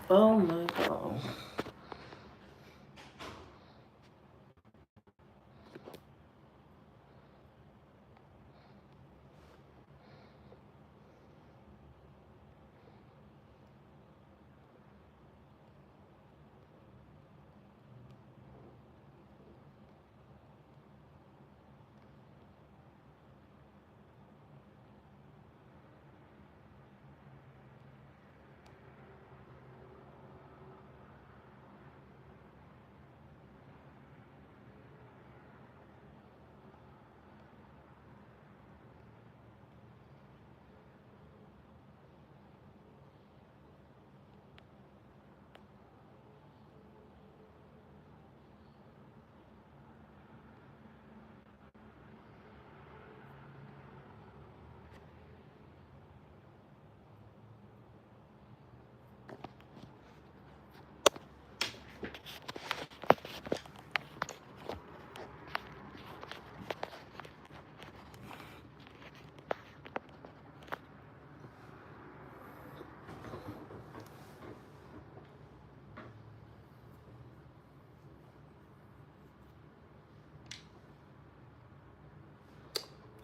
Oh my God.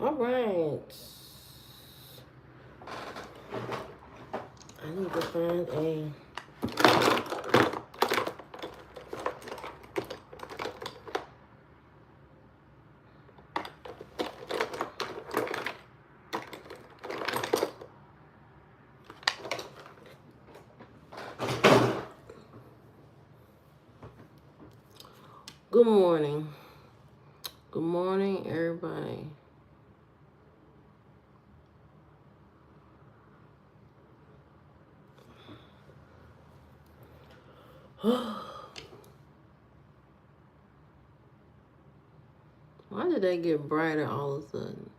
All right. I need to find a. Good morning. Good morning, everybody. Why did they get brighter all of a sudden?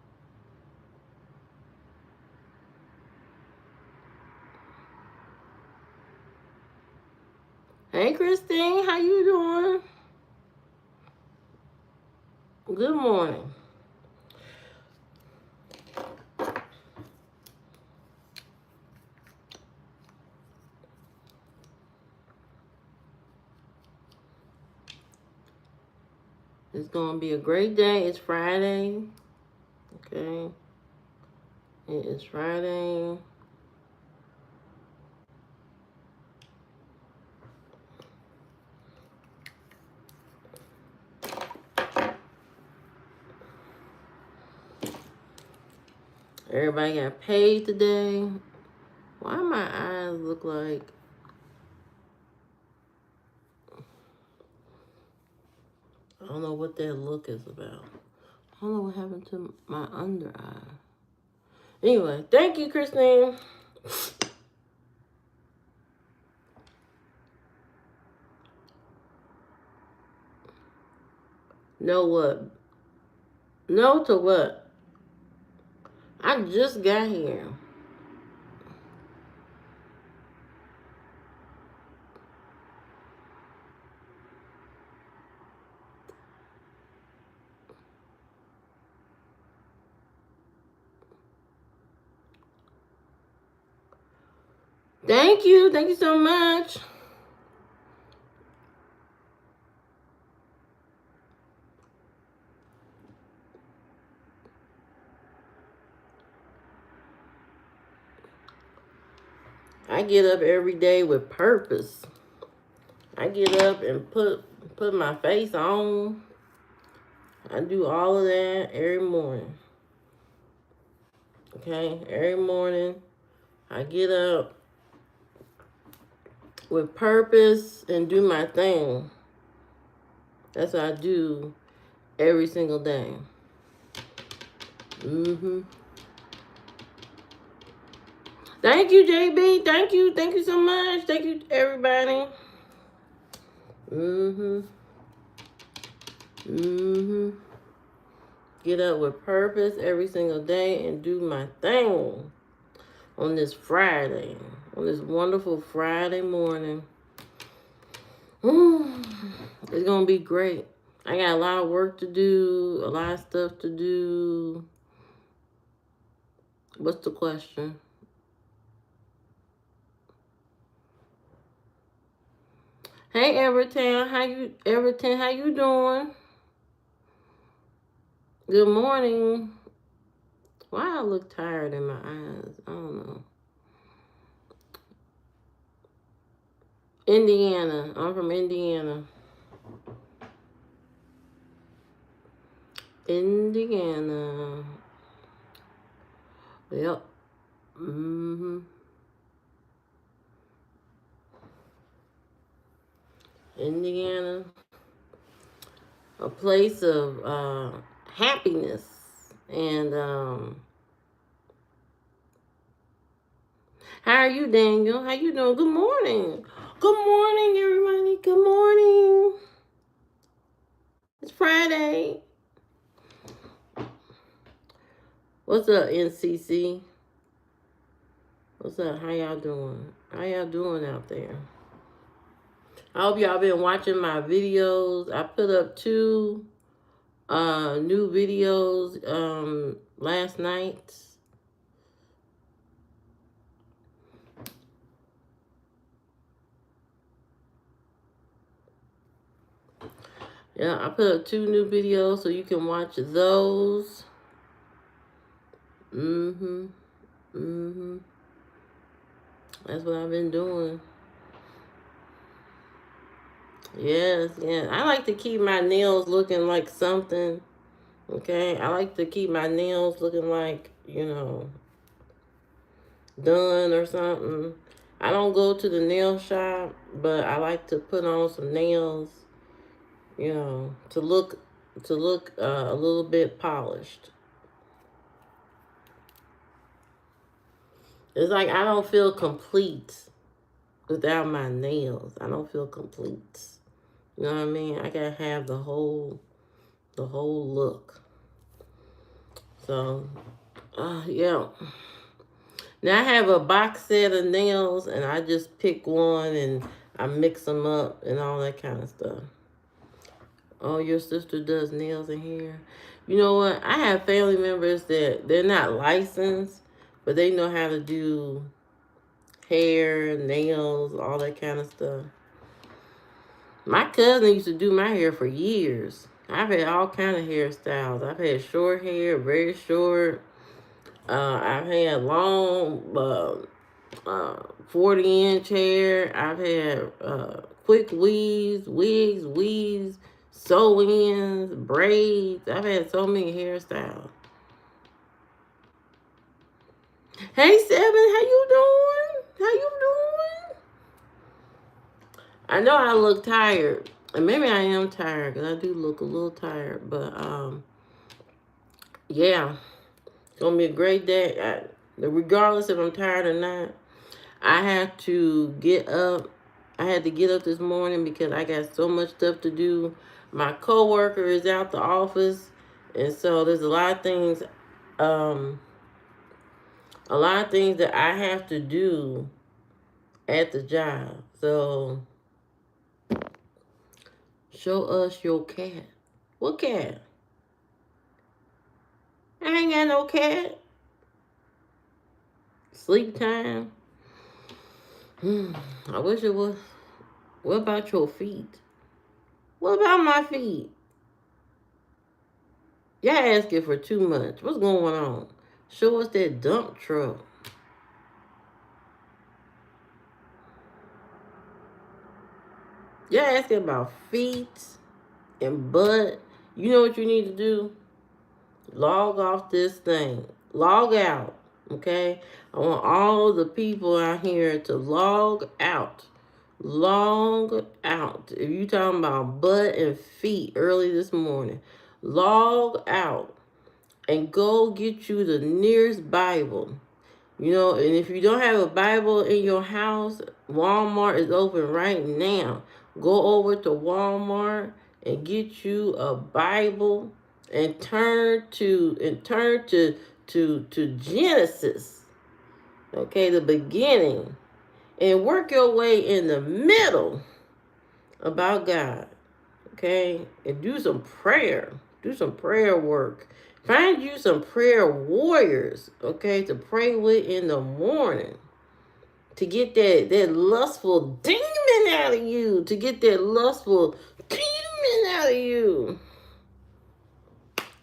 Hey, Christine, how you doing? Good morning. It's going to be a great day. It's Friday. Okay. It is Friday. Everybody got paid today. Why my eyes look like... I don't know what that look is about. I don't know what happened to my under eye. Anyway, thank you, Christine. Know what? No to what? I just got here. Thank you. Thank you so much. I get up every day with purpose. I get up and put my face on. I do all of that every morning. Okay? Every morning I get up with purpose and do my thing. That's what I do every single day. Thank you, JB. Thank you. Thank you so much. Thank you, everybody. Get up with purpose every single day and do my thing on this Friday. On this wonderful Friday morning. It's going to be great. I got a lot of work to do, a lot of stuff to do. What's the question? Hey, Everton, how you doing? Good morning. Why I look tired in my eyes? I don't know. Indiana. I'm from Indiana. Indiana. Yep. Mm-hmm. Indiana. A place of happiness. And how are you, Daniel? How you doing? Good morning. Good morning, everybody. Good morning. It's Friday. What's up, NCC? What's up? How y'all doing? How y'all doing out there? I hope y'all been watching my videos. I put up 2 new videos last night. Yeah, I put up 2 new videos so you can watch those. Mm-hmm. Mm-hmm. That's what I've been doing. Yes, yes. I like to keep my nails looking like something. Okay? I like to keep my nails looking like, done or something. I don't go to the nail shop, but I like to put on some nails, to look a little bit polished. It's like I don't feel complete without my nails. I don't feel complete. You know what I mean? I gotta have the whole look. So, yeah. Now I have a box set of nails, and I just pick one and I mix them up and all that kind of stuff. Oh, your sister does nails and hair. You know what? I have family members that they're not licensed, but they know how to do hair, nails, all that kind of stuff. My cousin used to do my hair for years. I've had all kind of hairstyles. I've had short hair, very short. I've had long, 40-inch hair. I've had quick wigs, sew-ins, braids. I've had so many hairstyles. Hey, Seven, how you doing? How you doing? I know I look tired, and maybe I am tired because I do look a little tired. But yeah, it's gonna be a great day. Regardless if I'm tired or not, I have to get up. I had to get up this morning because I got so much stuff to do. My coworker is out the office, and so there's um, a lot of things that I have to do at the job. So show us your cat. What cat? I ain't got no cat. Sleep time. I wish it was. What about your feet? What about my feet? Y'all asking for too much. What's going on? Show us that dump truck. Y'all asking about feet and butt. You know what you need to do? Log off this thing. Log out. Okay? I want all the people out here to log out. Log out. If you talking about butt and feet early this morning, log out and go get you the nearest Bible. And if you don't have a Bible in your house, Walmart is open right now. Go over to Walmart and get you a Bible and turn to Genesis. Okay, the beginning. And work your way in the middle about God. Okay? And do some prayer. Do some prayer work. Find you some prayer warriors, okay, to pray with in the morning. To get that lustful demon out of you. To get that lustful demon out of you.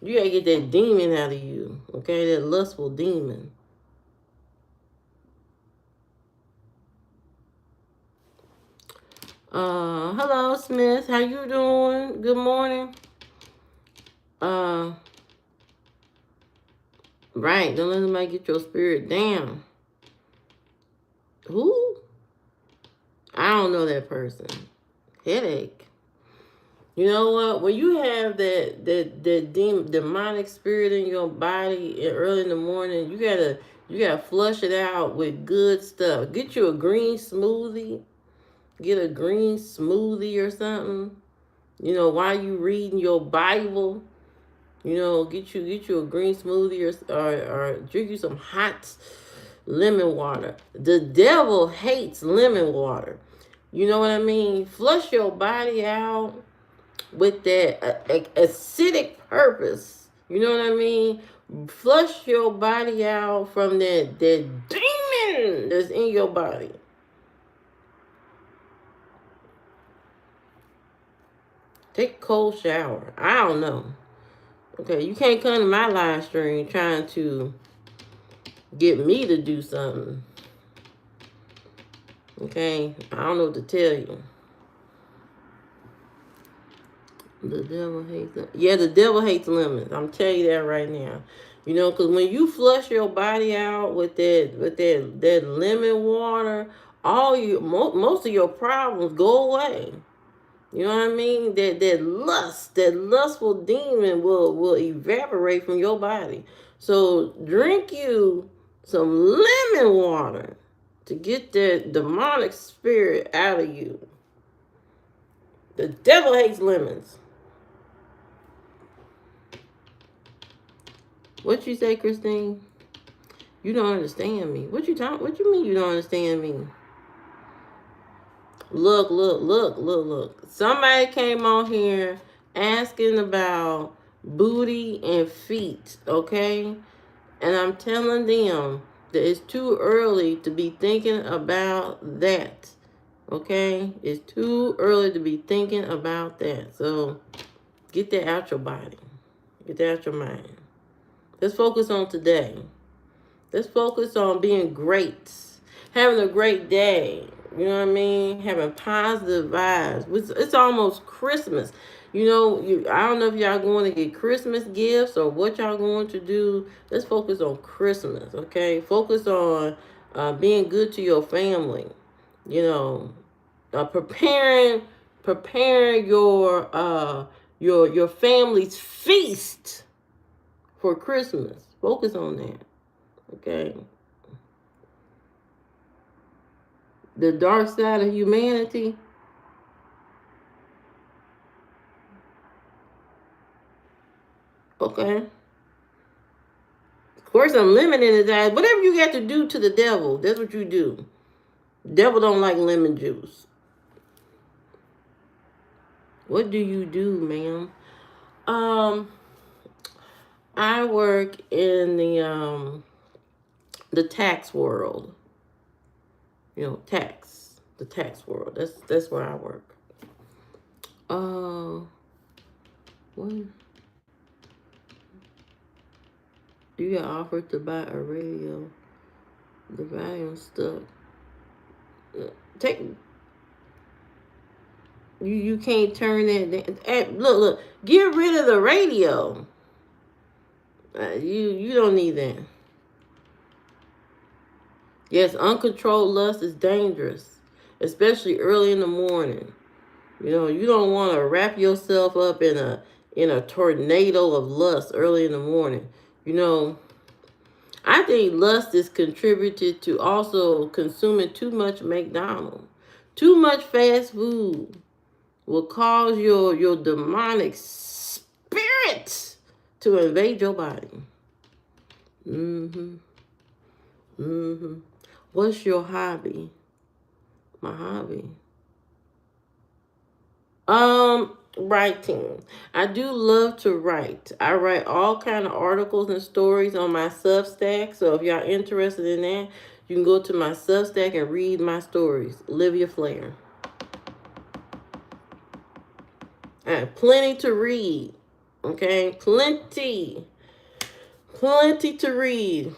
You gotta get that demon out of you, okay? That lustful demon. Hello, Smith. How you doing? Good morning. Right. Don't let anybody get your spirit down. Who? I don't know that person. Headache. You know what? When you have that demonic spirit in your body early in the morning, you gotta flush it out with good stuff. Get you a green smoothie. Get a green smoothie or something. You know, while you reading your Bible, you know, get you a green smoothie or drink you some hot lemon water. The devil hates lemon water. You know what I mean? Flush your body out with that acidic purpose. You know what I mean? Flush your body out from that demon that's in your body. Take a cold shower. I don't know. Okay, you can't come to my live stream trying to get me to do something. Okay, I don't know what to tell you. The devil hates them. Yeah, the devil hates lemons. I'm telling you that right now. You know, because when you flush your body out with that lemon water, most of your problems go away. You know what I mean? That lustful demon will evaporate from your body. So drink you some lemon water to get that demonic spirit out of you. The devil hates lemons. What you say, Christine? You don't understand me. What you mean you don't understand me? Look. Somebody came on here asking about booty and feet, okay? And I'm telling them that it's too early to be thinking about that, okay? It's too early to be thinking about that. So get that out your body. Get that out your mind. Let's focus on today. Let's focus on being great. Having a great day. You know what I mean? Having positive vibes. It's almost Christmas. You know, I don't know if y'all going to get Christmas gifts or what y'all going to do. Let's focus on Christmas, okay? Focus on being good to your family. You know, preparing your family's feast for Christmas. Focus on that, okay? The dark side of humanity. Okay. Of course, I'm limiting his eyes. Whatever you got to do to the devil, that's what you do. Devil don't like lemon juice. What do you do, ma'am? I work in the tax world. You know, the tax world. That's where I work. What? You got offered to buy a radio. The volume stuck. Take. You can't turn that. Look. Get rid of the radio. You don't need that. Yes, uncontrolled lust is dangerous, especially early in the morning. You know, you don't want to wrap yourself up in a tornado of lust early in the morning. You know, I think lust is contributed to also consuming too much McDonald's. Too much fast food will cause your demonic spirit to invade your body. What's your hobby? My hobby. Writing. I do love to write. I write all kind of articles and stories on my Substack. So if y'all interested in that, you can go to my Substack and read my stories. Livia Flair. I have plenty to read. Okay? Plenty. Plenty to read.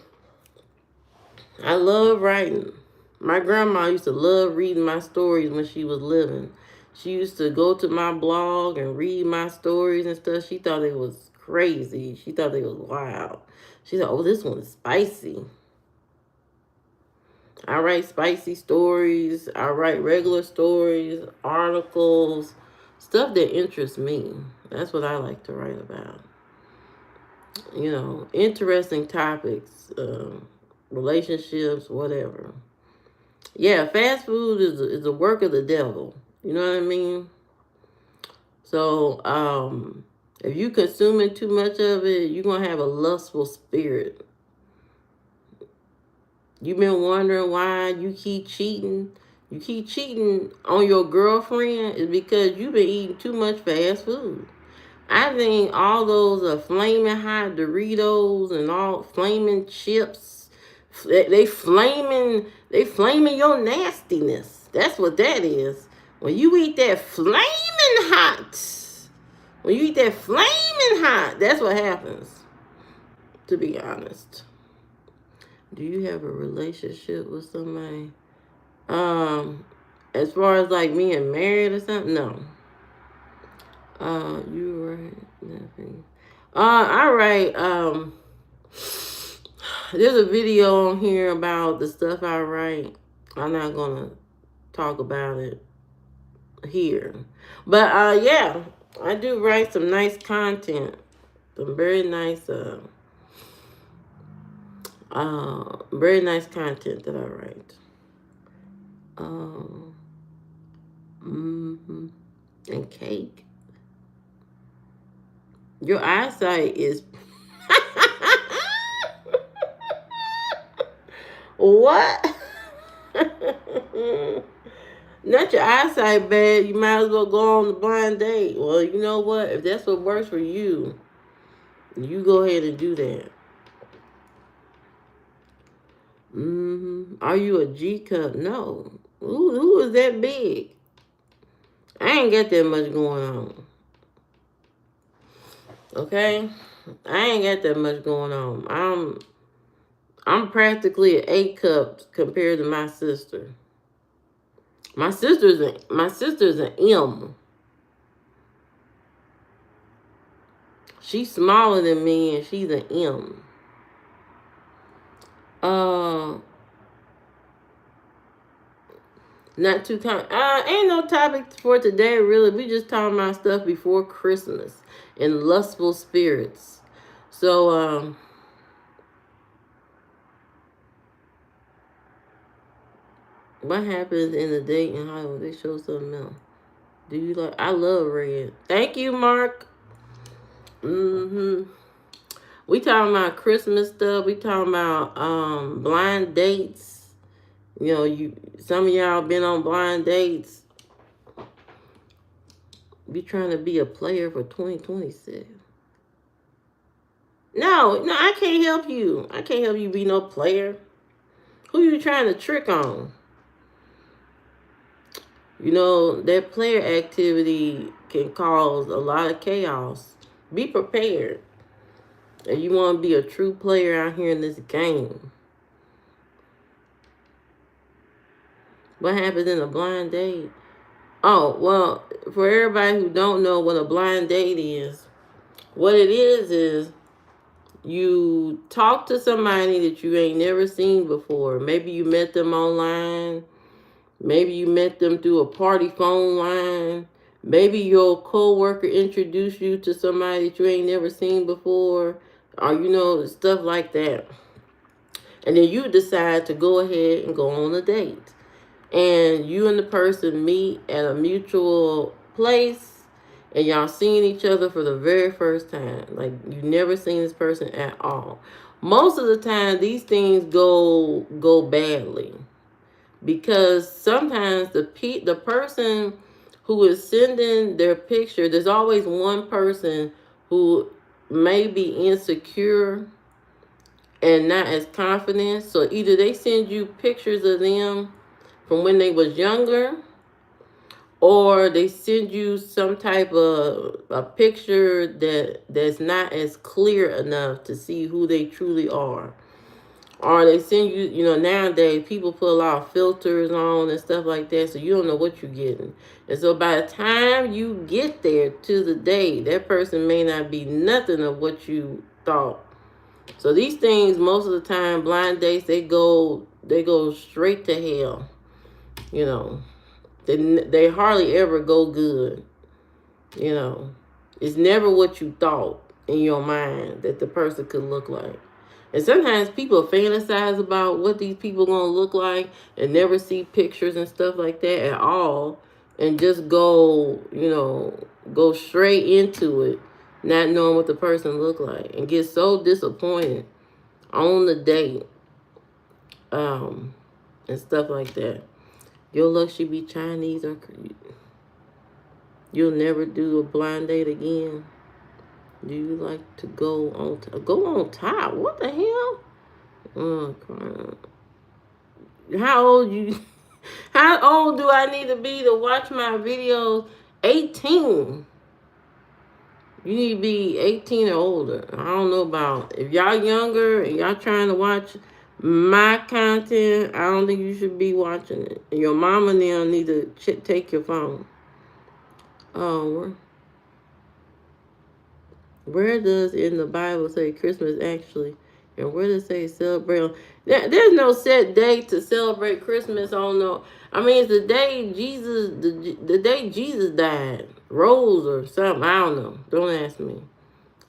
I love writing. My grandma used to love reading my stories when she was living. She used to go to my blog and read my stories and stuff. She thought it was crazy. She thought it was wild. She said, oh, this one's spicy. I write spicy stories. I write regular stories, articles, stuff that interests me. That's what I like to write about. You know, interesting topics, relationships, whatever. Yeah, fast food is a work of the devil. You know what I mean? So, if you consuming too much of it, you're gonna have a lustful spirit. You've been wondering why you keep cheating. You keep cheating on your girlfriend is because you've been eating too much fast food. I think all those flaming hot Doritos and all flaming chips, they flaming your nastiness. That's what that is. When you eat that flaming hot, that's what happens. To be honest, do you have a relationship with somebody? As far as like being married or something, no. You write nothing. All right. There's a video on here about the stuff I write. I'm not gonna talk about it here, but yeah, I do write some nice content, some very nice content that I write. Mm-hmm. And cake. Your eyesight is what? Not your eyesight bad. You might as well go on the blind date. Well, you know what? If that's what works for you, you go ahead and do that. Are you a G cup? No. Who is that big? I ain't got that much going on. Okay? I ain't got that much going on. I'm practically an A cup compared to my sister. My sister's an M. She's smaller than me and she's an M. Not too kind. Ain't no topic for today, really. We just talking about stuff before Christmas and lustful spirits. So, what happens in the date in Hollywood? They show something else. Do you like? I love red. Thank you, Mark. We talking about Christmas stuff. We talking about blind dates. You know, some of y'all been on blind dates. Be trying to be a player for 2026. No, I can't help you. I can't help you be no player. Who you trying to trick on? You know, that player activity can cause a lot of chaos. Be prepared. If you want to be a true player out here in this game. What happens in a blind date? Oh, well, for everybody who don't know what a blind date is, what it is you talk to somebody that you ain't never seen before. Maybe you met them online. Maybe you met them through a party phone line. Maybe your coworker introduced you to somebody that you ain't never seen before. Or, you know, stuff like that. And then you decide to go ahead and go on a date. And you and the person meet at a mutual place. And y'all seeing each other for the very first time. Like, you never seen this person at all. Most of the time, these things go badly. Because sometimes the person who is sending their picture. There's always one person who may be insecure and not as confident. So either they send you pictures of them from when they was younger, or they send you some type of a picture that's not as clear enough to see who they truly are. Or they send you, nowadays people put a lot of filters on and stuff like that, so you don't know what you're getting. And so by the time you get there to the day, that person may not be nothing of what you thought. So these things, most of the time, blind dates, they go straight to hell. You know, they hardly ever go good. You know, it's never what you thought in your mind that the person could look like. And sometimes people fantasize about what these people gonna look like and never see pictures and stuff like that at all, and just go straight into it, not knowing what the person look like, and get so disappointed on the date, and stuff like that. Your luck should be Chinese, or you'll never do a blind date again. Do you like to go on top? What the hell? Oh, how old you? How old do I need to be to watch my videos? 18. You need to be 18 or older. I don't know about if y'all younger and y'all trying to watch my content. I don't think you should be watching it. Your mama now need to take your phone. Oh, where does in the Bible say Christmas actually? And where does it say celebrate? There's no set date to celebrate Christmas on no. I mean, it's the day the day Jesus died, rose or something. I don't know. Don't ask me.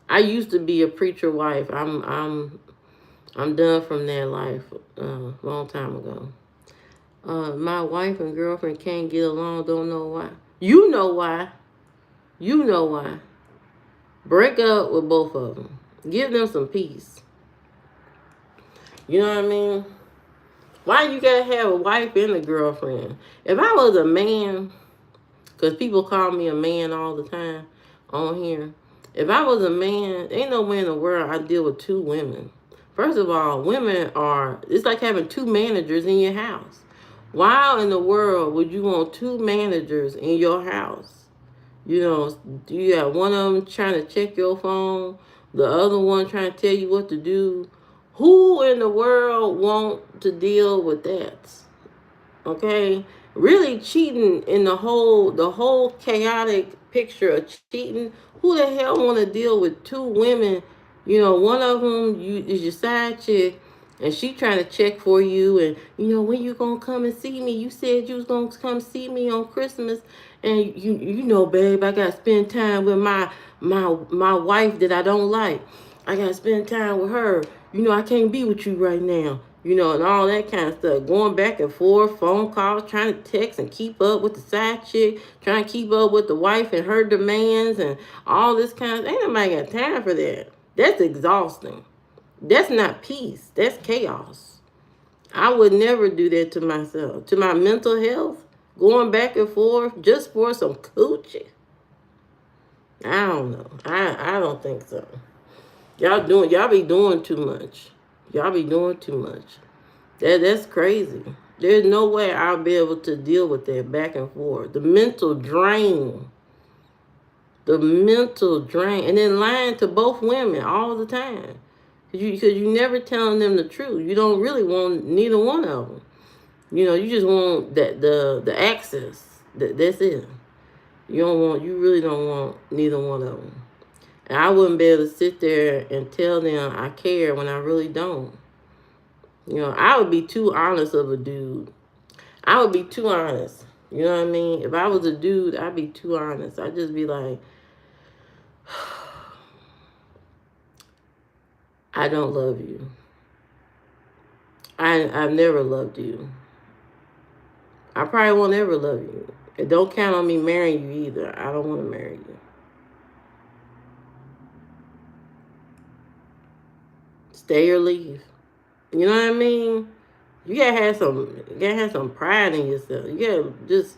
I used to be a preacher wife. I'm done from that life a long time ago. My wife and girlfriend can't get along. Don't know why. You know why. You know why. Break up with both of them. Give them some peace. You know what I mean? Why you gotta have a wife and a girlfriend? If I was a man, because people call me a man all the time on here. If I was a man, ain't no way in the world I deal with two women. First of all, it's like having two managers in your house. Why in the world would you want two managers in your house? You got one of them trying to check your phone, the other one trying to tell you what to do. Who in the world want to deal with that? Okay? Really cheating in the whole chaotic picture of cheating. Who the hell want to deal with two women? One of them is your side chick, and she trying to check for you, and when you gonna come and see me? You said you was gonna come see me on Christmas, and babe, I gotta spend time with my wife that I don't like. I gotta spend time with her. I can't be with you right now. And all that kind of stuff. Going back and forth, phone calls, trying to text and keep up with the side chick, trying to keep up with the wife and her demands and all this kind of. Ain't nobody got time for that. That's exhausting. That's not peace. That's chaos. I would never do that to myself. To my mental health, going back and forth just for some coochie. I don't know. I don't think so. Y'all be doing too much. Y'all be doing too much. That's crazy. There's no way I'll be able to deal with that back and forth. The mental drain. The mental drain. And then lying to both women all the time. Because you never telling them the truth. You don't really want neither one of them. You just want the access. That's it. You really don't want neither one of them. And I wouldn't be able to sit there and tell them I care when I really don't. I would be too honest of a dude. I would be too honest. You know what I mean? If I was a dude, I'd be too honest. I'd just be like, I don't love you. I've never loved you. I probably won't ever love you. And don't count on me marrying you either. I don't want to marry you. Stay or leave. You know what I mean? You gotta have some pride in yourself. You gotta just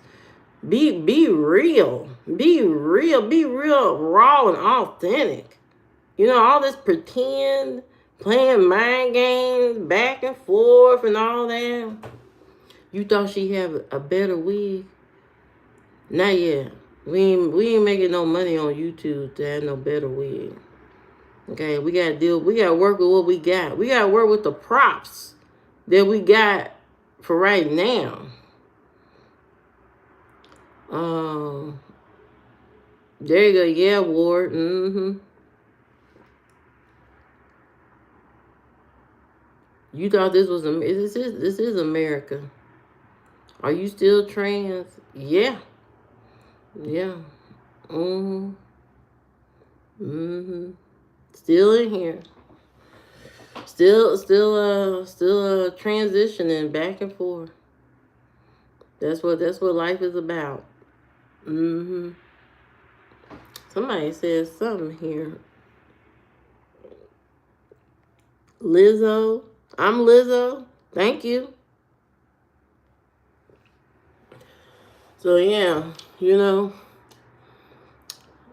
Be real. Be real. Be real, raw and authentic. You know, all this pretend, playing mind games, back and forth and all that. You thought she had a better wig? Not yet. We ain't making no money on YouTube to have no better wig. Okay, we gotta work with what we got. We gotta work with the props that we got for right now. There you go. Yeah, Ward. You thought this was this is America. Are you still trans? Yeah. Yeah. Still in here. Still transitioning back and forth. That's what life is about. Somebody says something here. Lizzo. I'm Lizzo. Thank you. So yeah, you know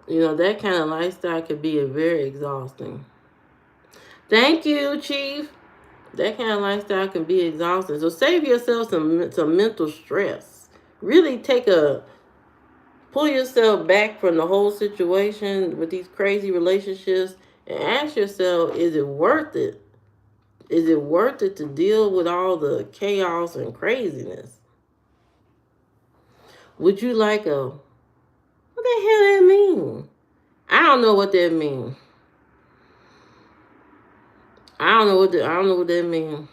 that kind of lifestyle could be very exhausting. Thank you, Chief. That kind of lifestyle can be exhausting. So save yourself some mental stress. Really pull yourself back from the whole situation with these crazy relationships and ask yourself, is it worth it? Is it worth it to deal with all the chaos and craziness? Would you like what the hell that mean? I don't know what that means. I don't know what that means.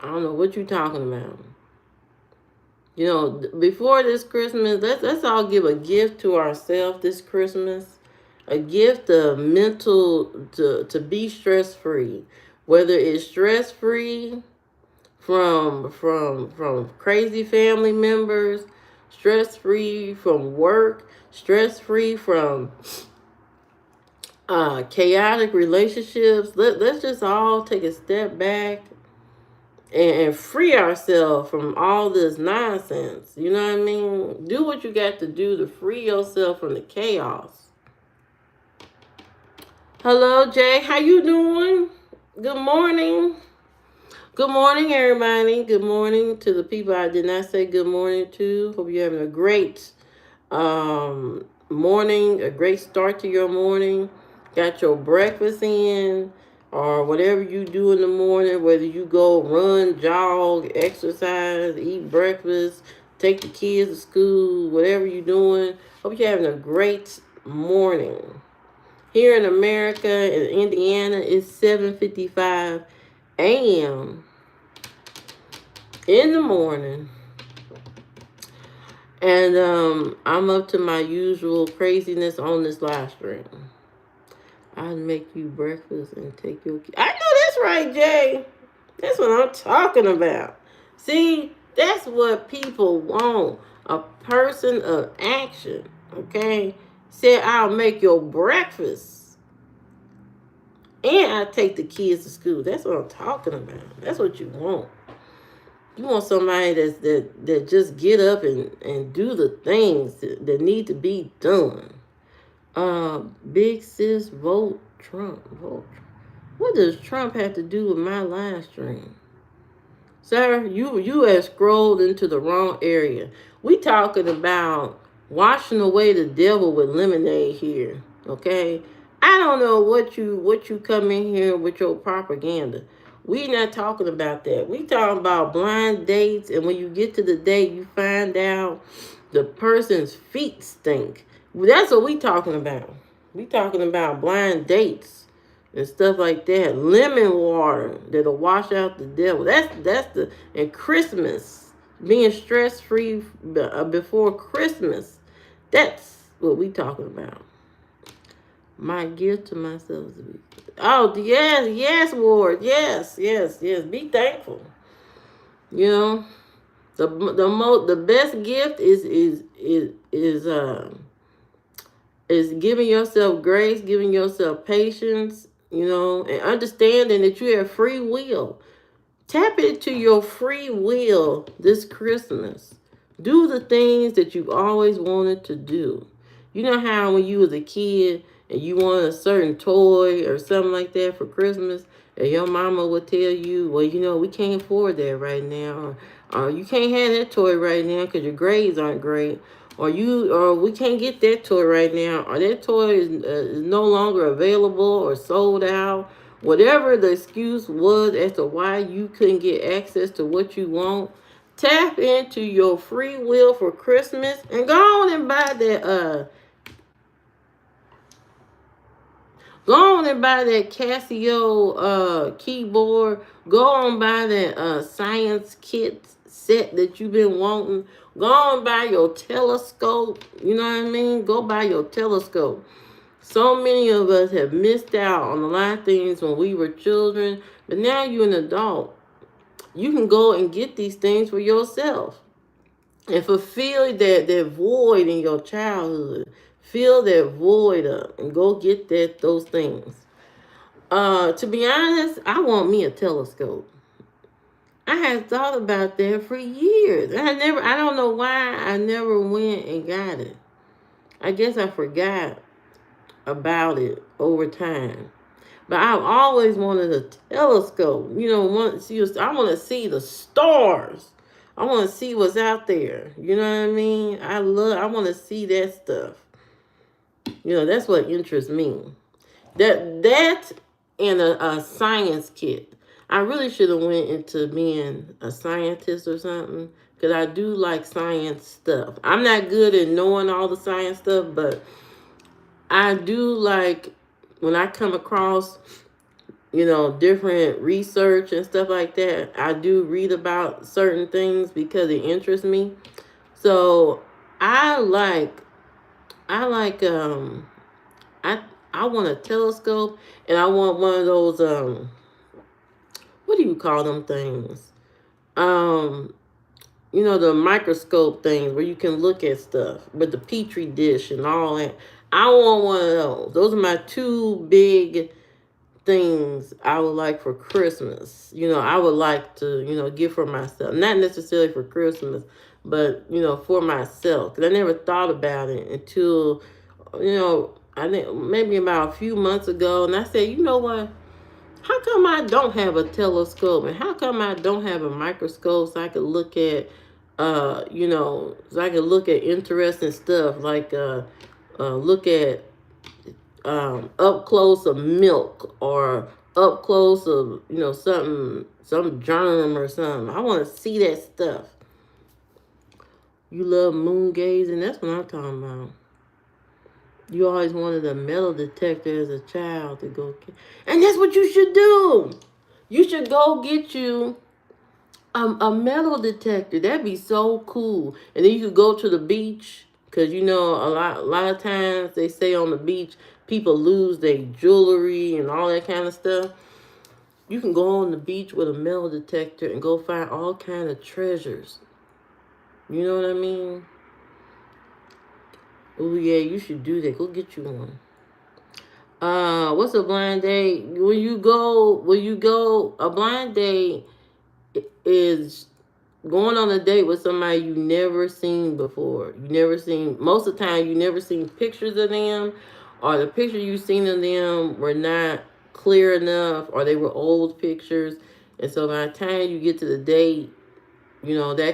I don't know what you're talking about. You know, before this Christmas, let's all give a gift to ourselves this Christmas. A gift of mental to be stress free. Whether it's stress free from crazy family members, stress free from work, stress free from chaotic relationships. Let's just all take a step back and free ourselves from all this nonsense. You know what I mean? Do what you got to do to free yourself from the chaos. Hello, Jay. How you doing? Good morning. Good morning, everybody. Good morning to the people I did not say good morning to. Hope you're having a great morning, a great start to your morning. Got your breakfast in, or whatever you do in the morning, whether you go run, jog, exercise, eat breakfast, take the kids to school, whatever you're doing. Hope you're having a great morning. Here in America, in Indiana, it's 7:55 a.m. in the morning. And I'm up to my usual craziness on this live stream. I'd make you breakfast and take your kids. I know that's right, Jay. That's what I'm talking about. See, that's what people want. A person of action. Okay? Said I'll make your breakfast. And I take the kids to school. That's what I'm talking about. That's what you want. You want somebody that just get up and do the things that need to be done. Big sis, vote Trump. Vote Trump. What does Trump have to do with my live stream? Sir, you have scrolled into the wrong area. We talking about washing away the devil with lemonade here. Okay? I don't know what you come in here with your propaganda. We not talking about that. We talking about blind dates, and when you get to the date, you find out the person's feet stink. That's what we talking about. We talking about blind dates and stuff like that. Lemon water that'll wash out the devil. And Christmas, being stress free before Christmas. That's what we talking about. My gift to myself is to be. Oh yes, Ward, yes. Be thankful. You know, the best gift is giving yourself grace, giving yourself patience. You know, and understanding that you have free will. Tap into your free will this Christmas. Do the things that you've always wanted to do. You know how when you was a kid and you wanted a certain toy or something like that for Christmas, and your mama would tell you, well, we can't afford that right now. Or you can't have that toy right now because your grades aren't great. Or we can't get that toy right now. Or that toy is no longer available or sold out. Whatever the excuse was as to why you couldn't get access to what you want, tap into your free will for Christmas and go on and buy that Casio keyboard. Go on buy that science kit set that you've been wanting. Go on buy your telescope. You know what I mean? Go buy your telescope. So many of us have missed out on a lot of things when we were children, but now you're an adult. You can go and get these things for yourself and fulfill that void in your childhood. Fill that void up and go get those things. To be honest, I want me a telescope. I had thought about that for years. I don't know why I never went and got it. I guess I forgot about it over time. But I've always wanted a telescope. I want to see the stars. I want to see what's out there. You know what I mean? I want to see that stuff. That's what interests me. That and a science kit. I really should have went into being a scientist or something because I do like science stuff. I'm not good at knowing all the science stuff, but I do like when I come across, different research and stuff like that. I do read about certain things because it interests me. So I like, I like, I I want a telescope and I want one of those what do you call them things? Um, the microscope things where you can look at stuff with the petri dish and all that. I want one of those. Those are my two big things I would like for Christmas. I would like to, get for myself. Not necessarily for Christmas, but, for myself. Because I never thought about it until, I think maybe about a few months ago. And I said, you know what? How come I don't have a telescope? And how come I don't have a microscope so I could look at, interesting stuff like, look at up close of milk or up close of some germ or something. I want to see that stuff. You love moon gazing. That's what I'm talking about. You always wanted a metal detector as a child to go get. And that's what you should do. You should go get you a metal detector. That'd be so cool. And then you could go to the beach. Because, a lot of times they say on the beach, people lose their jewelry and all that kind of stuff. You can go on the beach with a metal detector and go find all kind of treasures. You know what I mean? Oh, yeah, you should do that. Go get you one. What's a blind date? When you go, a blind date is going on a date with somebody you never seen before. Most of the time, you never seen pictures of them, or the pictures you seen of them were not clear enough, or they were old pictures. And so by the time you get to the date, that